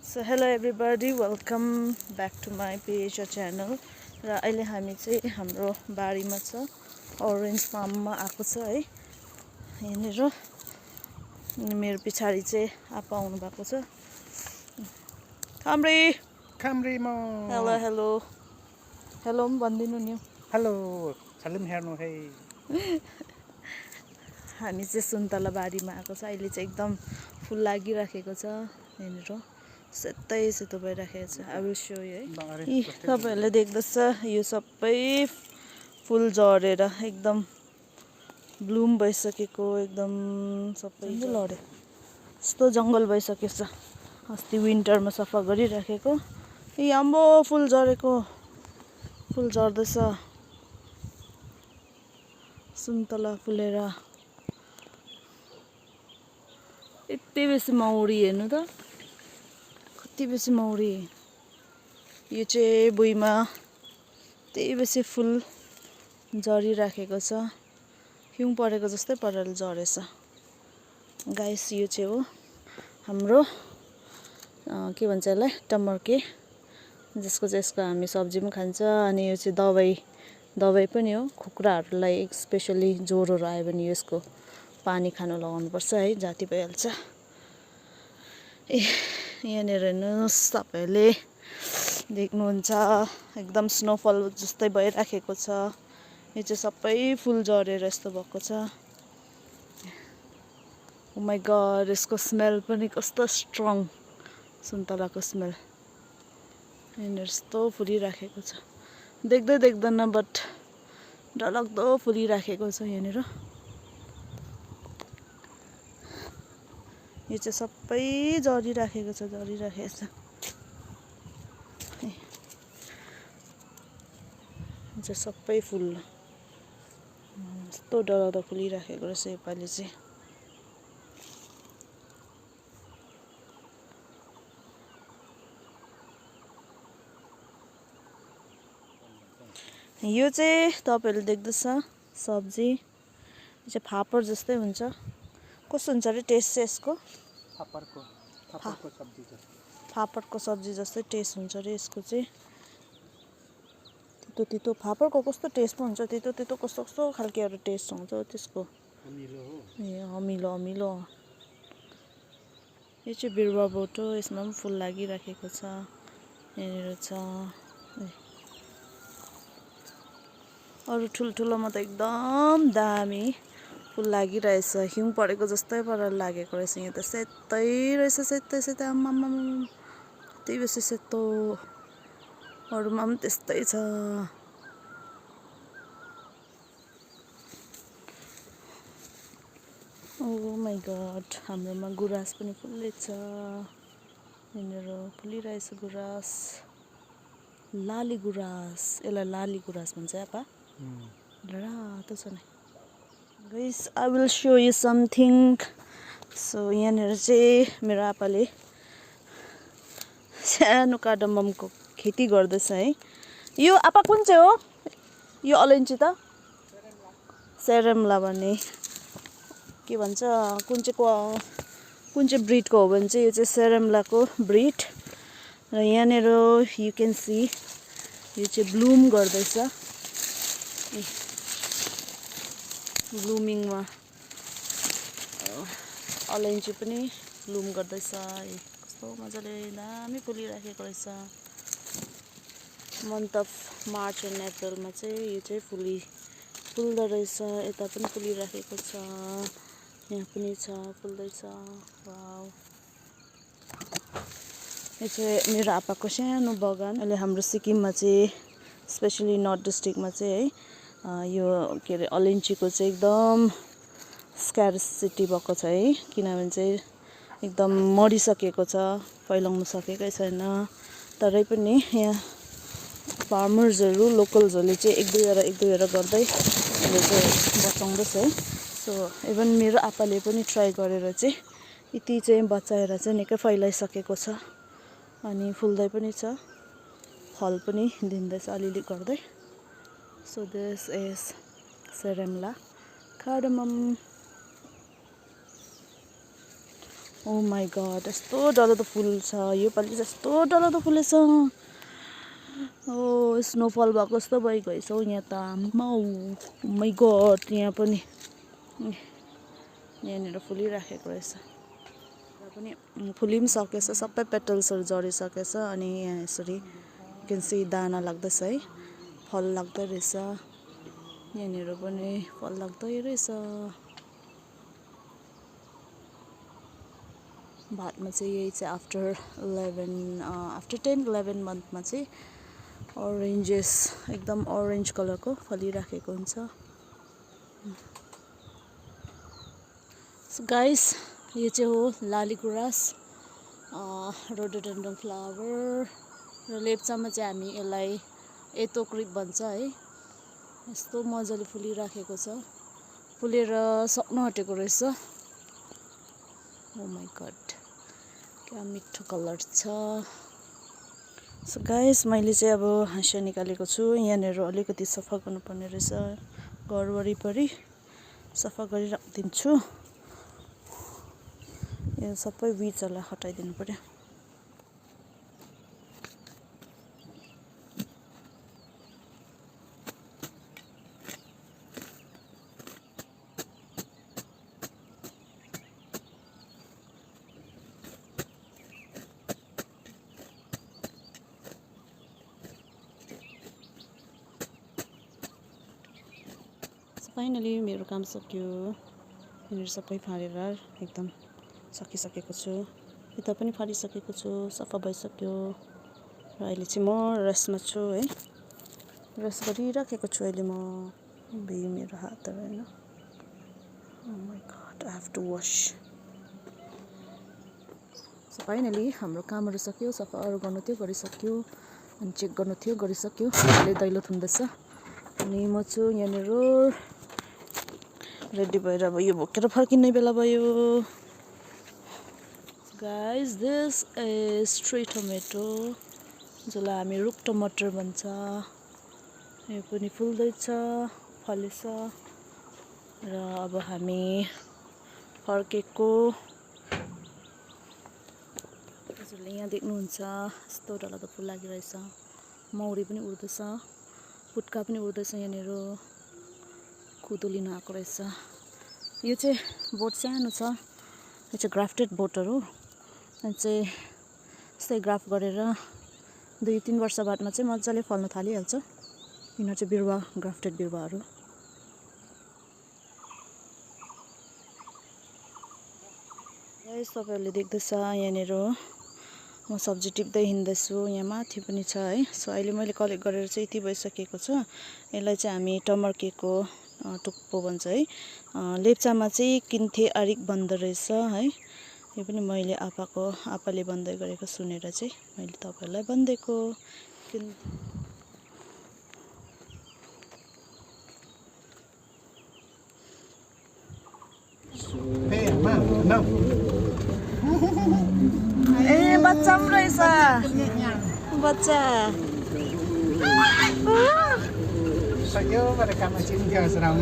So hello everybody, welcome back to my page or channel. र अहिले हामी चाहिँ हाम्रो बारीमा छ, ओरेन्ज फार्ममा आएको छ है। यहाँनिर मेरो पछाडि चाहिँ आपा आउनु भएको छ। Camry mo. हेलो हेलो भन्दिनु नि। Hello. Salim हेर्नु है। हामी चाहिँ सुन्तला बारीमा आएको छ। अहिले चाहिँ एकदम फुल लागिराखेको छ। यहाँनिर सेतै सेतो भइराखेको छ। आई विल शो यु है। तपाईहरुले देख्दैछ यो सबै फुल झरेर एकदम ब्लुम भइसकेको, एकदम सबै लड्यो। यस्तो जंगल भइसकेको छ। अस्ति विन्टरमा सफा गरिराखेको आम्बो फुल झरेको, फुल झर्दैछ। सुन्तला फुलेर यति बेसी मौरी, हेर्नु त कति बेसी मौरी। यो चाहिँ भुइँमा त्यही बेसी फुल झरिराखेको छ। हिउँ परेको जस्तै पाराले झरेछ। गाइस यो चाहिँ हो हाम्रो के भन्छ यसलाई, टमर्के, जसको हामी सब्जी पनि खान्छ। अनि यो चाहिँ दबाई पनि हो। कुखुराहरूलाई स्पेशली ज्वरोहरू आयो भने यसको पानी खानु लगाउनु पर्छ है, जाती भइहाल्छ। यहाँनिर हेर्नुहोस्, तपाईहरुले देख्नुहुन्छ एकदम स्नोफल जस्तै भइराखेको छ। यो चाहिँ सबै फुल झरेर यस्तो भएको छ। ओ माय गॉड, यसको स्मेल पनि कस्तो स्ट्रङ, सुन्तलाको स्मेल। यहाँनिर यस्तो फुलिराखेको छ, देख्दै देख्दैन बट डरलाग्दो फुलिराखेको छ। यहाँनिर यो चाहिँ सबै झरिराखेको छ, झरिराखेको छ। यो चाहिँ सबै फुल यस्तो डरलाग्दो फुलिराखेको रहेछ योपालि चाहिँ। यो चाहिँ तपाईहरुले देख्दैछ सब्जी, यो चाहिँ फापर जस्तै हुन्छ। कस्तो हुन्छ रे टेस्ट चाहिँ यसको? फापरको सब्जी जस्तो। फापरको सब्जी जस्तै टेस्ट हुन्छ रे यसको चाहिँ। तितो तितो फापरको कस्तो टेस्ट पो हुन्छ, तितो तितो कस्तो कस्तो खालकेहरु टेस्ट हुन्छ त्यसको। अमिलो हो। ए अमिलो अमिलो। यो चाहिँ बिरुवा बोट हो, यसमा पनि फुल लागिराखेको छ। यहाँनिर छ। अरु ठुल्ठुलोमा त एकदम दामी फुल लागिरहेछ। हिउँ परेको जस्तै पाराले लागेको रहेछ। यहाँ त सेतै रहेछ, सेतै सेतै। आम्मामा कति बेसी सेतो। अरूमा पनि त्यस्तै छ। ओ माय गॉड, हाम्रोमा गुराँस पनि फुल्दै छ। यहाँनिर फुलिरहेछ गुराँस, लाली गुराँस। यसलाई लाली गुराँस भन्छ आपा। रातो छ नि। Guys I will show you something. So यहाँनिर चाहिँ मेरो आपाले सानो कार्डममको खेती गर्दैछ है। यो आपा कुन चाहिँ हो? यो अलैँची त सेरेमला भन्ने के भन्छ, कुन चाहिँ ब्रिडको हो भने चाहिँ यो चाहिँ सेरेमलाको ब्रिड। र यहाँनिर यु क्यान सी यो चाहिँ ब्लुम गर्दैछ। ब्लुमिङमा अलैँची पनि ब्लुम गर्दैछ। कस्तो मजाले दामी फुलिराखेको रहेछ। मन्थ अफ मार्च एन्ड अप्रिलमा चाहिँ यो चाहिँ फुल्दो रहेछ। यता पनि फुलिराखेको छ, यहाँ पनि छ, फुल्दैछ। वाउ, यो चाहिँ मेरो आपाको सानो बगान। अहिले हाम्रो सिक्किममा चाहिँ स्पेसली नर्थ डिस्ट्रिक्टमा चाहिँ है यो के अरे अलैँचीको चाहिँ एकदम स्क्यारसिटी भएको छ है। किनभने चाहिँ एकदम मरिसकेको छ, फैलाउन सकेकै छैन। तरै पनि यहाँ फार्मर्सहरू, लोकल्सहरूले चाहिँ एक दुईवटा गर्दै अहिले चाहिँ बचाउँदैछ है। सो इभन मेरो आपाले पनि ट्राई गरेर चाहिँ यति चाहिँ बचाएर चाहिँ निकै फैलाइसकेको छ। अनि फुल्दै पनि छ, फल पनि दिँदैछ अलिअलि गर्दै। सो दिस इज सेरेमला कार्डमम। ओ माई गड यस्तो डरलाग्दो फुल छ योपालि यस्तो डरलाग्दो फुलेछ ओ स्नोफल भएको जस्तो भइगएछ हौ यहाँ त आम्माउ माई गड यहाँ पनि यहाँनिर फुलिराखेको रहेछ र पनि फुलि पनि सकेछ सबै पेटल्सहरू झरिसकेछ अनि यहाँ यसरी केन्सी दाना लाग्दैछ है फल लाग्दै रहेछ यहाँनिर पनि फल लाग्दै रहेछ भातमा चाहिँ यही चाहिँ आफ्टर 10-11 मन्थमा चाहिँ ओरेन्जेस एकदम ओरेन्ज कलरको फलिराखेको हुन्छ सो गाइस यो चाहिँ हो लालीगुराँस रोडोडेन्ड्रन फ्लावर र लेप्चामा चाहिँ हामी यसलाई एतोक्रिप भन्छ है यस्तो मजाले फुलिराखेको छ फुलेर सक्नु आँटेको रहेछ ओ माई गड क्या मिठो कलर छ सो गाइस मैले चाहिँ अब हाँसिया निकालेको छु यहाँनिर अलिकति सफा गर्नुपर्ने रहेछ घर वरिपरि सफा गरिराखिदिन्छु यो सबै विचहरूलाई हटाइदिनु पर्यो फाइनली मेरो काम सक्यो यहाँनिर सबै फालेर एकदम सकिसकेको छु यता पनि फालिसकेको छु सफा भइसक्यो र अहिले चाहिँ म रेस्टमा छु है रेस्ट गरिराखेको छु अहिले म भयो मेरो हातहरू होइन oh my god I have to wash so finally हाम्रो कामहरू सक्यो सफाहरू गर्नु थियो गरिसक्यो अनि चेक गर्नु थियो गरिसक्यो अहिले दैलो थुन्दैछ अनि म छु यहाँनिर रेडी भएर अब यो बोकेर फर्किने बेला भयो guys this is tree tomato जसलाई हामी रुख टमाटर भन्छ यो पनि फुल्दैछ फलेछ र अब हामी फर्केको हजुरले यहाँ देख्नुहुन्छ यस्तो डरलाग्दो फुल लागिरहेछ मौरी पनि उड्दैछ पुट्का पनि उड्दैछ यहाँनिर कुदो लिन आएको रहेछ यो चाहिँ बोट सानो छ यो चाहिँ ग्राफ्टेड बोटहरू अनि चाहिँ यस्तै ग्राफ गरेर 2-3 वर्ष बादमा चाहिँ मजाले फल्न थालिहाल्छ यिनीहरू चाहिँ बिरुवा ग्राफ्टेड बिरुवाहरू गाइस तपाईँहरूले देख्दैछ यहाँनिर म सब्जी टिप्दै हिँड्दैछु यहाँ माथि पनि छ है सो अहिले मैले कलेक्ट गरेर चाहिँ यति भइसकेको छ यसलाई चाहिँ हामी टमर्केको टुप्पो भन्छ है लेप्चामा चाहिँ किन्थे आरिक भन्दो रहेछ है यो पनि मैले आपाले भन्दै गरेको सुनेर चाहिँ मैले तपाईँहरूलाई भनिदिएको ए बच्चा पनि रहेछ बच्चा Saya pada kamar sini dia serang